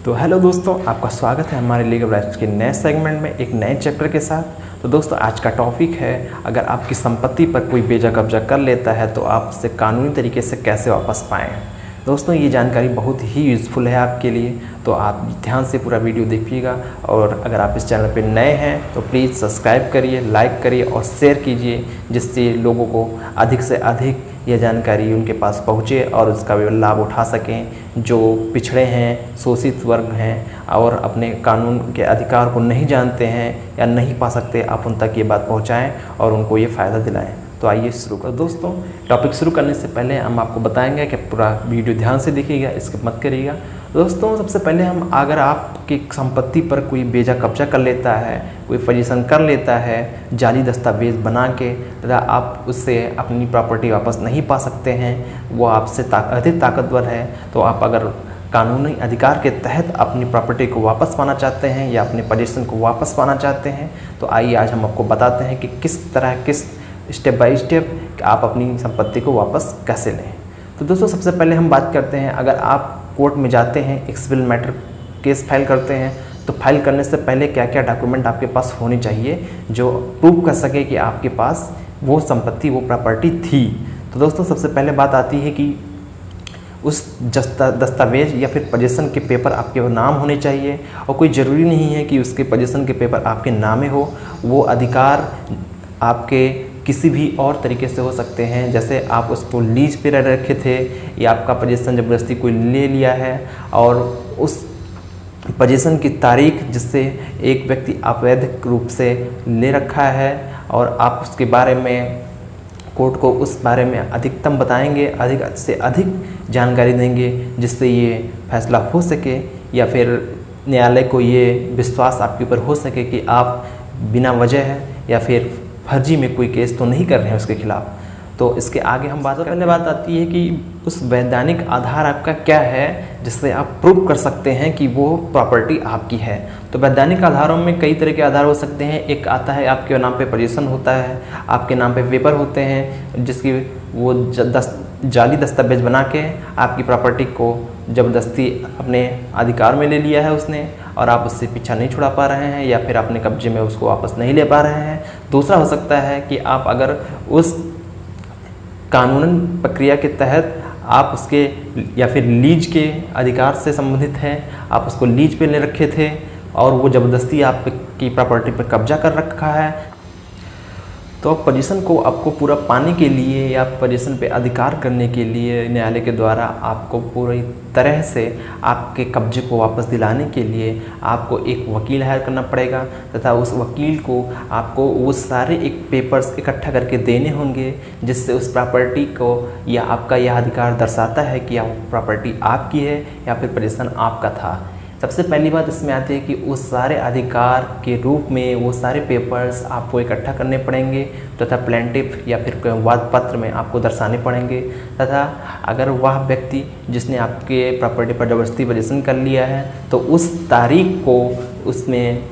तो हेलो दोस्तों, आपका स्वागत है हमारे लीगल राइट्स के नए सेगमेंट में एक नए चैप्टर के साथ। तो दोस्तों, आज का टॉपिक है, अगर आपकी संपत्ति पर कोई बेजा कब्जा कर लेता है तो आप उसे कानूनी तरीके से कैसे वापस पाएँ। दोस्तों, ये जानकारी बहुत ही यूज़फुल है आपके लिए, तो आप ध्यान से पूरा वीडियो देखिएगा। और अगर आप इस चैनल पर नए हैं तो प्लीज़ सब्सक्राइब करिए, लाइक करिए और शेयर कीजिए, जिससे लोगों को अधिक से अधिक यह जानकारी उनके पास पहुँचे और उसका भी लाभ उठा सकें। जो पिछड़े हैं, शोषित वर्ग हैं और अपने कानून के अधिकार को नहीं जानते हैं या नहीं पा सकते, आप उन तक ये बात पहुँचाएँ और उनको ये फ़ायदा दिलाएँ। तो आइए शुरू करो। दोस्तों, टॉपिक शुरू करने से पहले हम आपको बताएंगे कि पूरा वीडियो ध्यान से देखिएगा, स्किप मत करिएगा। दोस्तों, सबसे पहले अगर आपकी संपत्ति पर कोई बेजा कब्जा कर लेता है, कोई पोजीशन कर लेता है जाली दस्तावेज बना के, तथा आप उससे अपनी प्रॉपर्टी वापस नहीं पा सकते हैं, वो आपसे अधिक ताकतवर है, तो आप अगर कानूनी अधिकार के तहत अपनी प्रॉपर्टी को वापस पाना चाहते हैं या अपने पोजीशन को वापस पाना चाहते हैं, तो आइए आज हम आपको बताते हैं कि किस तरह किस स्टेप बाय स्टेप आप अपनी संपत्ति को वापस कैसे लें। तो दोस्तों, सबसे पहले हम बात करते हैं, अगर आप कोर्ट में जाते हैं, एक सिविल मैटर केस फाइल करते हैं, तो फाइल करने से पहले क्या क्या डॉक्यूमेंट आपके पास होने चाहिए जो प्रूव कर सके कि आपके पास वो संपत्ति, वो प्रॉपर्टी थी। तो दोस्तों, सबसे पहले बात आती है कि उस दस्तावेज या फिर पोजीशन के पेपर आपके नाम होने चाहिए, और कोई ज़रूरी नहीं है कि उसके पोजीशन के पेपर आपके नामे हो। वो अधिकार आपके किसी भी और तरीके से हो सकते हैं, जैसे आप उसको लीज पे रखे थे या आपका पोजीशन ज़बरदस्ती कोई ले लिया है और उस पोजीशन की तारीख जिससे एक व्यक्ति अवैध रूप से ले रखा है, और आप उसके बारे में कोर्ट को उस बारे में अधिकतम बताएंगे, अधिक से अधिक जानकारी देंगे, जिससे ये फैसला हो सके या फिर न्यायालय को ये विश्वास आपके ऊपर हो सके कि आप बिना वजह या फिर फर्जी में कोई केस तो नहीं कर रहे हैं उसके खिलाफ। तो इसके आगे हम बात करने बात आती है कि उस वैधानिक आधार आपका क्या है जिससे आप प्रूव कर सकते हैं कि वो प्रॉपर्टी आपकी है। तो वैधानिक आधारों में कई तरह के आधार हो सकते हैं। एक आता है, आपके नाम पे पोजीशन होता है, आपके नाम पे पेपर होते हैं जिसकी वो जाली दस्तावेज बना के आपकी प्रॉपर्टी को ज़बरदस्ती अपने अधिकार में ले लिया है उसने, और आप उससे पीछा नहीं छुड़ा पा रहे हैं या फिर अपने कब्जे में उसको वापस नहीं ले पा रहे हैं। दूसरा हो सकता है कि आप अगर उस कानूनन प्रक्रिया के तहत आप उसके या फिर लीज के अधिकार से संबंधित हैं, आप उसको लीज पे ले रखे थे और वो ज़बरदस्ती आपकी प्रॉपर्टी पर कब्जा कर रखा है। तो पोजीशन को आपको पूरा पाने के लिए या पोजीशन पे अधिकार करने के लिए न्यायालय के द्वारा आपको पूरी तरह से आपके कब्जे को वापस दिलाने के लिए आपको एक वकील हायर करना पड़ेगा, तथा उस वकील को आपको वो सारे एक पेपर्स इकट्ठा करके देने होंगे जिससे उस प्रॉपर्टी को या आपका यह अधिकार दर्शाता है कि प्रॉपर्टी आपकी है या फिर पोजीशन आपका था। सबसे पहली बात इसमें आती है कि उस सारे अधिकार के रूप में वो सारे पेपर्स आपको इकट्ठा करने पड़ेंगे, तथा प्लेंटिफ या फिर वाद पत्र में आपको दर्शाने पड़ेंगे, तथा अगर वह व्यक्ति जिसने आपके प्रॉपर्टी पर ज़बरदस्ती पोजीशन कर लिया है तो उस तारीख को उसमें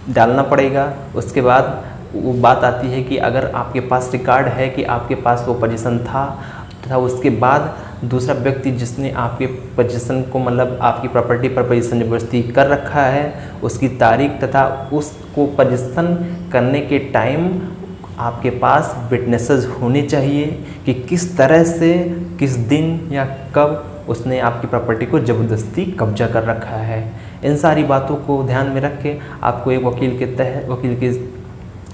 डालना पड़ेगा। उसके बाद वो बात आती है कि अगर आपके पास रिकॉर्ड है कि आपके पास वो पोजीशन था, तथा उसके बाद दूसरा व्यक्ति जिसने आपके पोजीशन को मतलब आपकी प्रॉपर्टी पर पोजीशन ज़बरदस्ती कर रखा है, उसकी तारीख तथा उसको पोजीशन करने के टाइम आपके पास विटनेसेस होने चाहिए कि किस तरह से, किस दिन या कब उसने आपकी प्रॉपर्टी को ज़बरदस्ती कब्जा कर रखा है। इन सारी बातों को ध्यान में रख के आपको एक वकील के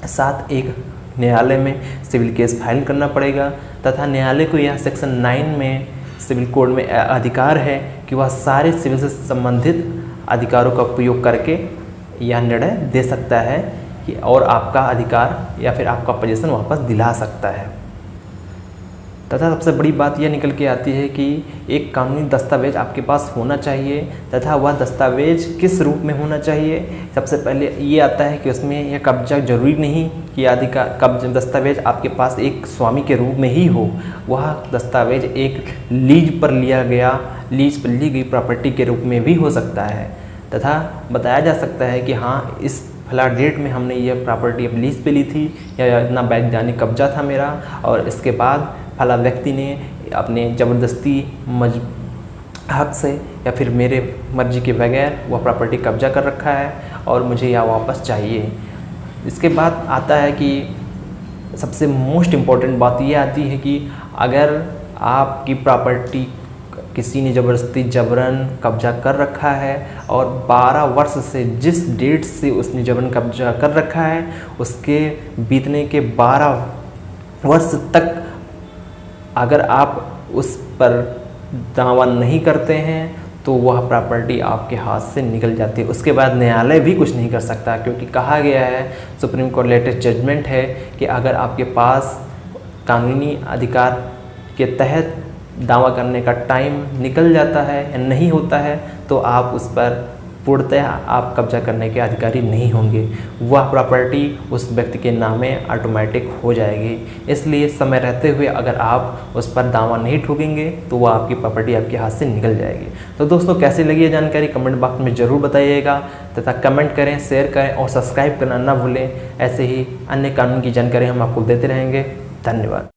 साथ एक न्यायालय में सिविल केस फाइल करना पड़ेगा, तथा न्यायालय को यह सेक्शन 9 में सिविल कोड में अधिकार है कि वह सारे सिविल से संबंधित अधिकारों का उपयोग करके यह निर्णय दे सकता है कि और आपका अधिकार या फिर आपका पोजीशन वापस दिला सकता है। तथा सबसे बड़ी बात यह निकल के आती है कि एक कानूनी दस्तावेज आपके पास होना चाहिए, तथा वह दस्तावेज किस रूप में होना चाहिए। सबसे पहले ये आता है कि उसमें यह कब्जा जरूरी नहीं कि दस्तावेज आपके पास एक स्वामी के रूप में ही हो, वह दस्तावेज एक लीज पर ली गई प्रॉपर्टी के रूप में भी हो सकता है, तथा बताया जा सकता है कि हाँ, इस फला डेट में हमने ये प्रॉपर्टी अब लीज पे ली थी या इतना वैधानिक कब्जा था मेरा, और इसके बाद फला व्यक्ति ने अपने ज़बरदस्ती हक से या फिर मेरे मर्जी के बगैर वह प्रॉपर्टी कब्जा कर रखा है और मुझे यह वापस चाहिए। इसके बाद आता है कि सबसे मोस्ट इम्पॉर्टेंट बात यह आती है कि अगर आपकी प्रॉपर्टी किसी ने ज़बरदस्ती जबरन कब्जा कर रखा है और 12 वर्ष से जिस डेट से उसने जबरन कब्जा कर रखा है उसके बीतने के 12 वर्ष तक अगर आप उस पर दावा नहीं करते हैं तो वह प्रॉपर्टी आपके हाथ से निकल जाती है। उसके बाद न्यायालय भी कुछ नहीं कर सकता, क्योंकि कहा गया है, सुप्रीम कोर्ट लेटेस्ट जजमेंट है कि अगर आपके पास कानूनी अधिकार के तहत दावा करने का टाइम निकल जाता है या नहीं होता है तो आप उस पर पूर्णतः आप कब्जा करने के अधिकारी नहीं होंगे, वह प्रॉपर्टी उस व्यक्ति के नामे ऑटोमेटिक हो जाएगी। इसलिए समय रहते हुए अगर आप उस पर दावा नहीं ठोकेंगे तो वह आपकी प्रॉपर्टी आपके हाथ से निकल जाएगी। तो दोस्तों कैसी लगी ये जानकारी कमेंट बॉक्स में ज़रूर बताइएगा तथा कमेंट करें, शेयर करें और सब्सक्राइब करना ना भूलें। ऐसे ही अन्य कानून की जानकारी हम आपको देते रहेंगे। धन्यवाद।